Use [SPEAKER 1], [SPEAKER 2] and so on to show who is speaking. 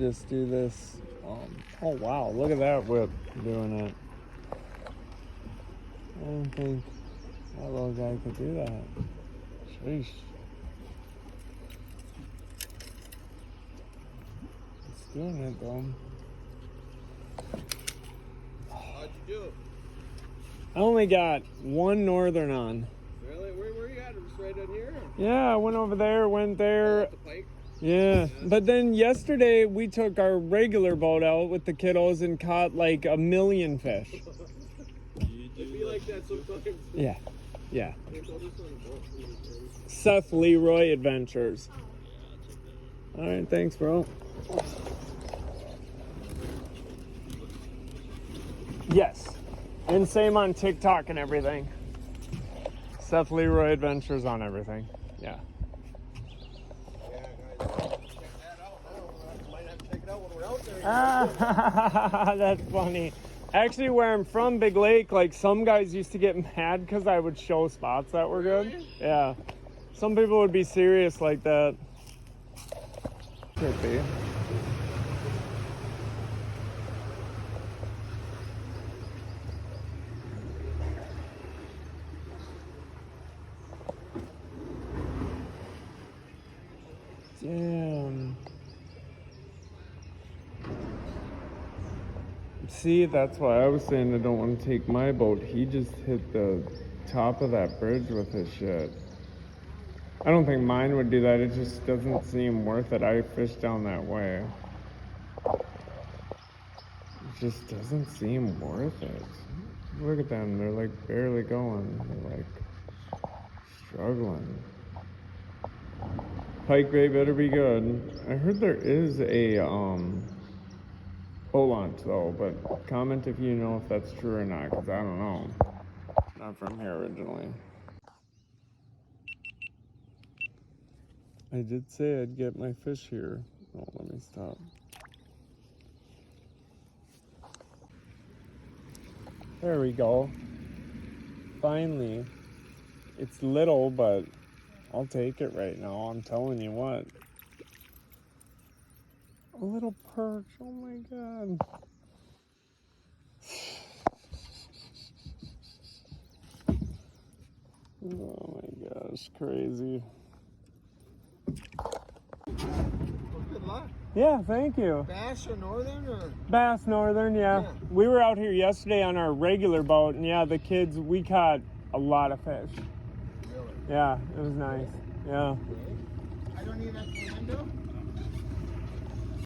[SPEAKER 1] Just do this. Oh wow, look at that whip doing it. I don't think that little guy could do that. Sheesh. It's doing it though.
[SPEAKER 2] How'd you do?
[SPEAKER 1] I only got one northern on.
[SPEAKER 2] Really? Where you at? Just right on here?
[SPEAKER 1] Yeah, I went over there, went there.
[SPEAKER 2] The pike?
[SPEAKER 1] Yeah, but then yesterday we took our regular boat out with the kiddos and caught like 1 million fish.
[SPEAKER 2] It'd be like that sometimes.
[SPEAKER 1] Yeah. Seth Leroy Adventures. All right, thanks, bro. Yes, and same on TikTok and everything. Seth Leroy Adventures on everything. Yeah. That's funny. Actually, where I'm from, Big Lake, like some guys used to get mad because I would show spots that were good.
[SPEAKER 2] Really?
[SPEAKER 1] Yeah. Some people would be serious like that. Could be. Damn. See, that's why I was saying I don't want to take my boat. He just hit the top of that bridge with his shit. I don't think mine would do that. It just doesn't seem worth it. I fish down that way. It just doesn't seem worth it. Look at them. They're like barely going. They're like struggling. Pike Bay better be good. I heard there is a boat launch though, but comment if you know if that's true or not, because I don't know. Not from here originally. I did say I'd get my fish here. Oh, let me stop. There we go. Finally. It's little, but I'll take it right now. I'm telling you what. A little perch. Oh my god. Oh my gosh, crazy.
[SPEAKER 2] Well, good luck.
[SPEAKER 1] Yeah, thank you.
[SPEAKER 2] Bass or northern or?
[SPEAKER 1] Bass Northern, yeah. We were out here yesterday on our regular boat, and yeah, the kids, we caught a lot of fish.
[SPEAKER 2] Really?
[SPEAKER 1] Yeah, it was nice. Yeah.
[SPEAKER 2] I don't even have the window.